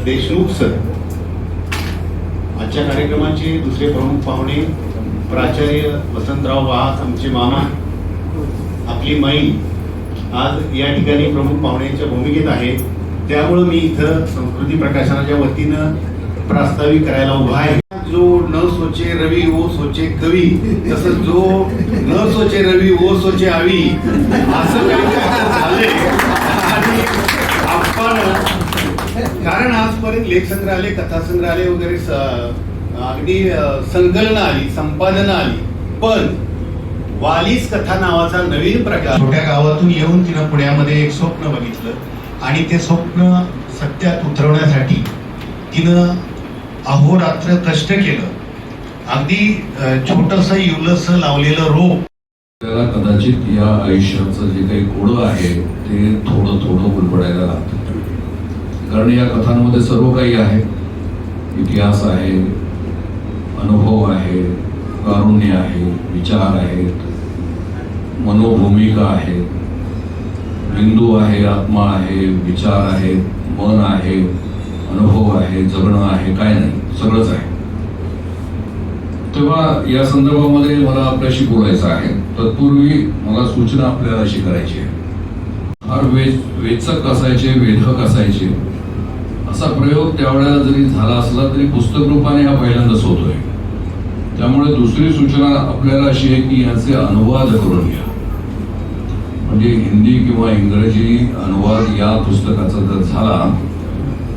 Deshmukh sir, आजच्या कार्यक्रमाचे दुसरे प्रमुख पाहुणे प्राचार्य वसंतराव वाहक, आमचे मामा, आपली माई आज या ठिकाणी प्रमुख पाहुण्यांच्या भूमिकेत आहे. त्यामुळे मी इथं संस्कृती प्रकाशनाच्या वतीनं प्रास्ताविक करायला उभा आहे. जो न सोचे रवी वो सोचे कवी, तसं जो न सोचे रवी वो सोचे आवी, असं झालंय. आणि आपण कारण आजपर्यंत लेख संग्रहालय, कथा संग्रहालय वगैरे अगदी संकलनं आली, संपादनं आली, पण वालीच कथा नावाचा नवीन प्रकार छोट्या गावातून येऊन तिनं पुण्यामध्ये एक स्वप्न बघितलं आणि ते स्वप्न सत्यात उतरवण्यासाठी तिनं अहोरात्र कष्ट केलं. अगदी छोटंसं इवलंसं लावलेलं रोप. त्याला कदाचित या आयुष्याचं जे काही कोडं आहे ते थोडं थोडं उलगडायला लागतं. कारण या कथांमध्ये सर्व काही आहे. इतिहास आहे, अनुभव आहे, कारुण्य आहे, विचार आहेत, मनोभूमिका आहे, बिंदू आहे, आत्मा आहे, विचार आहे, मन आहे, अनुभव आहे, जगणं आहे, काय नाही, सगळंच आहे. तेव्हा या संदर्भामध्ये मला आपल्याशी बोलायचं आहे. तत्पूर्वी मला सूचना आपल्याला अशी करायची आहे. फार वेचक असायचे, वेधक असायचे असा प्रयोग त्यावेळेला जरी झाला असला तरी पुस्तक रूपाने हा पहिल्यांदाच होतोय. त्यामुळे दुसरी सूचना आपल्याला अशी आहे की याचे अनुवाद करून घ्या. म्हणजे हिंदी किंवा इंग्रजी अनुवाद या पुस्तकाचा जर झाला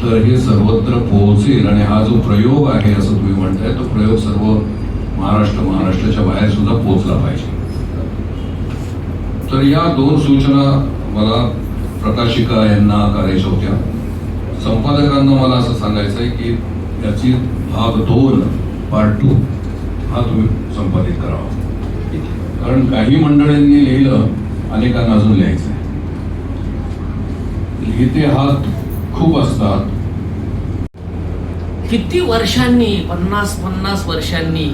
तर हे सर्वत्र पोहोचेल आणि हा जो प्रयोग आहे असं तुम्ही म्हणताय तो प्रयोग सर्व महाराष्ट्राच्या बाहेर सुद्धा पोहोचला पाहिजे. तर या दोन सूचना मला प्रकाशिका यांना करायच्या होत्या. संपादकांना मला असं सांगायचं आहे की याची भाग 2 पार्ट 2 हा तुम्ही संपादित करावा. कारण काही मंडळींनी लिहिलं, अनेकांना अजून लिहायचं आहे. लिहिते हात खूप असतात. किती वर्षांनी, 50 वर्षांनी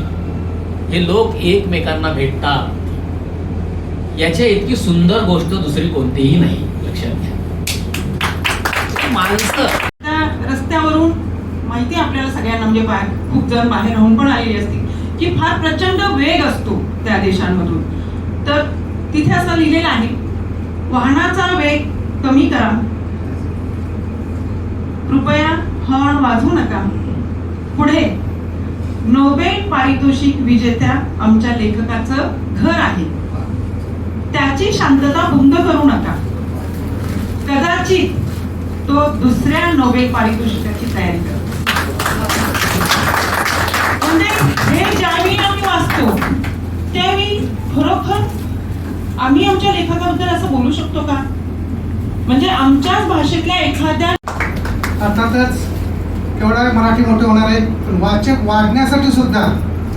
हे लोक एकमेकांना भेटतात. याच्या इतकी सुंदर गोष्ट दुसरी कोणतीही नाही. लक्षात घ्या. माणसं रस्त्यावरून माहिती आपल्याला सगळ्यांना, म्हणजे खूप जण बाहेर राहून पण आलेली असतील की फार प्रचंड वेग असतो त्या देशांमधून. तर तिथे असं लिहिलेलं आहे, वाहनाचा वेग कमी करा, कृपया हॉर्न वाजवू नका. पुढे, नोबेल पारितोषिक विजेत्या आमच्या लेखकाचं घर आहे, त्याची शांतता भंग करू नका. कदाचित तो दुसऱ्या नोबेल पारितोषिकाची तयारी करतो. म्हणजे हे ज्यावेळी आम्ही वाचतो त्यावेळी खरोखर आम्ही आमच्या लेखकाबद्दल असं बोलू शकतो का? म्हणजे आमच्याच भाषेतल्या एखाद्या, अर्थातच केवढा मराठी मोठे होणार आहे, पण वाचक वाढण्यासाठी सुद्धा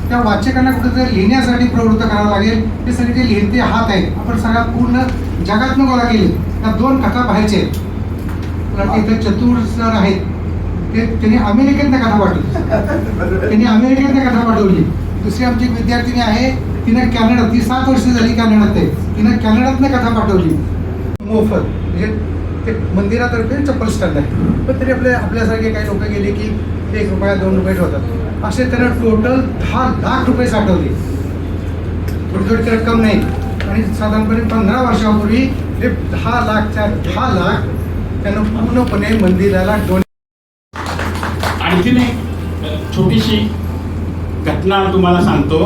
त्या वाचकांना कुठेतरी लिहिण्यासाठी प्रवृत्त करावं लागेल. हे सगळे जे लिहिते हात आहेत, आपण सगळ्या पूर्ण जगातनं गोळा केले. त्या 2 कथा पाहायचे आहेत. इथे चतुर सर आहेत, ते त्यांनी अमेरिकेतनं कथा पाठवली. दुसरी आमची विद्यार्थिनी आहे, तिनं कॅनडा, ती 7 वर्ष झाली कॅनडात आहे, तिनं कॅनडातनं कथा पाठवली मोफत. म्हणजे ते मंदिरातर्फे चप्पल स्टँड आहे, पण तरी आपल्यासारखे काही लोक गेले की 1 रुपया 2 रुपये ठेवतात. असे त्यानं टोटल 10 लाख रुपये साठवले. थोडी रक्कम नाही. आणि साधारणपणे 15 वर्षापूर्वी हे 10 लाख त्यानं पूर्णपणे मंदिराला आणखीन एक छोटीशी घटना तुम्हाला सांगतो.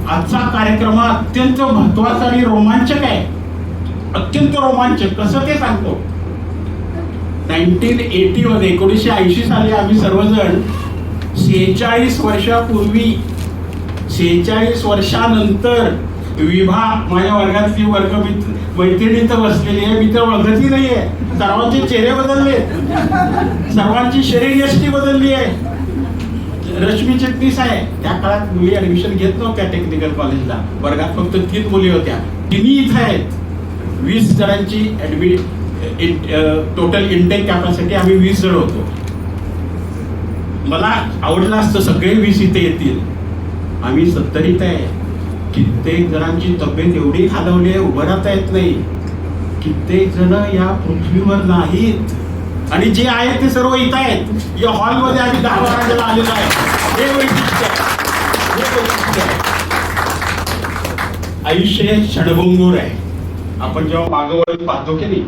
आजचा कार्यक्रम अत्यंत महत्वाचा आणि रोमांचक आहे. अत्यंत रोमांचक. कसं ते सांगतो. 1980 मध्ये 1980 साली आम्ही सर्वजण 46 वर्षापूर्वी, 46 वर्षानंतर विभा, माझ्या वर्गातली मैत्रिणी तर बसलेली आहे, मी तर ओळखतही नाहीये. सर्वांचे चेहरे बदलले, सर्वांची शरीरयष्टी बदलली आहे. रश्मी चिटणीस आहे. त्या काळात मुली ऍडमिशन घेत नव्हत्या टेक्निकल कॉलेजला. वर्गात फक्त 3 मुली होत्या. तिन्ही इथं आहेत. 20 जणांची टोटल इंटेक कॅपॅसिटी आम्ही 20 जण होतो. मला आवडलं असतं सगळे 20 इथे येतील. आम्ही 70 इथे आहे. कित्येक जणांची तब्येत एवढी खालावली आहे, उभं राहता येत नाही. कित्येक जण या पृथ्वीवर नाहीत. आणि जे आहेत ते सर्व इथं आहेत. या हॉलमध्ये आम्ही 10-12 आलेलो आहे. हे वैशिष्ट्य आहे. हे वैशिष्ट्य आहे. आयुष्य हे क्षणभंगूर आहे. आपण जेव्हा मागं वळून पाहतो की नाही,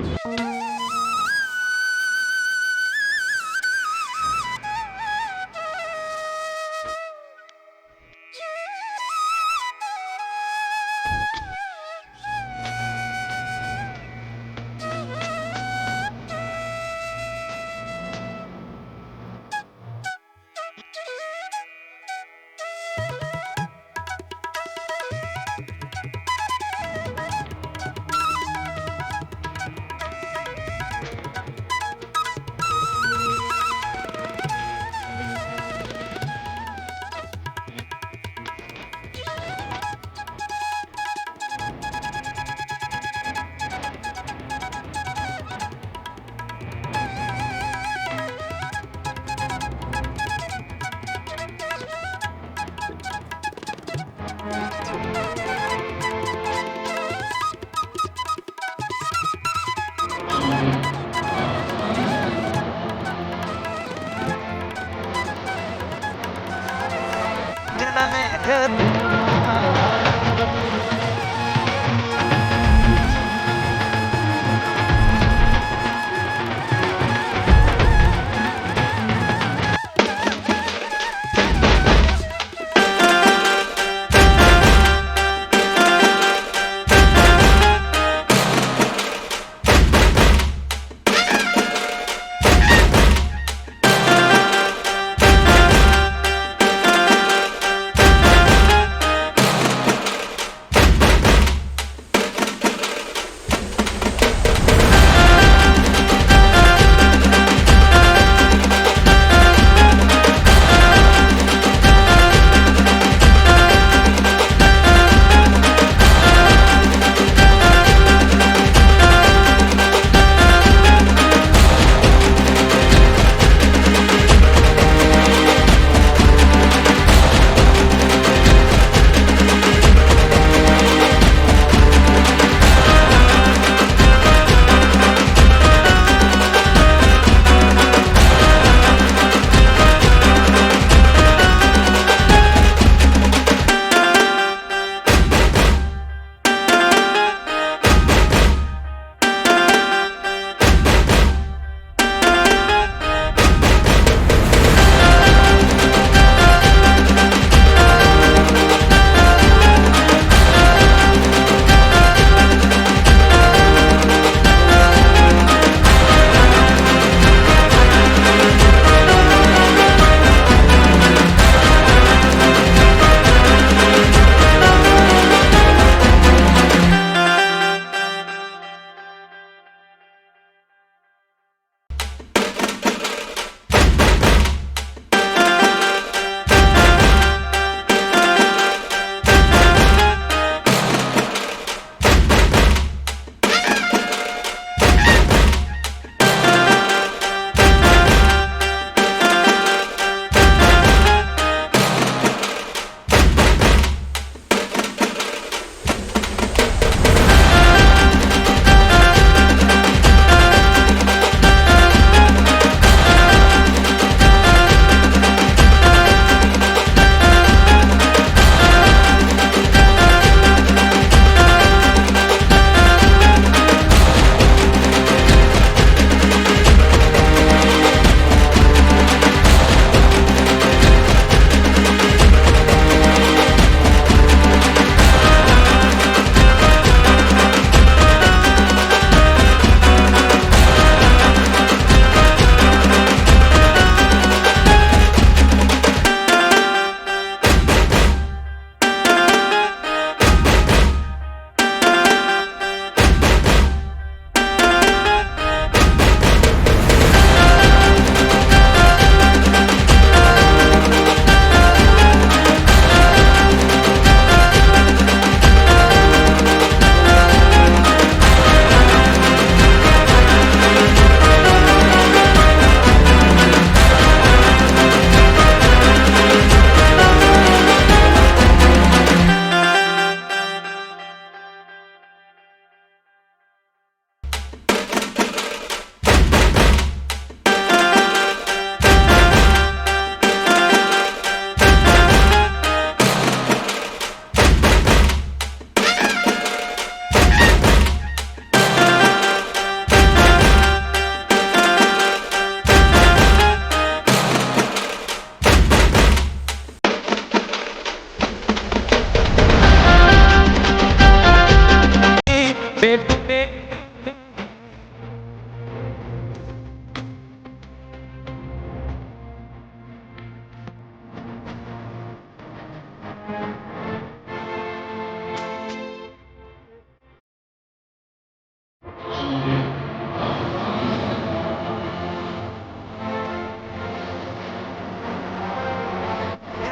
Can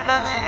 I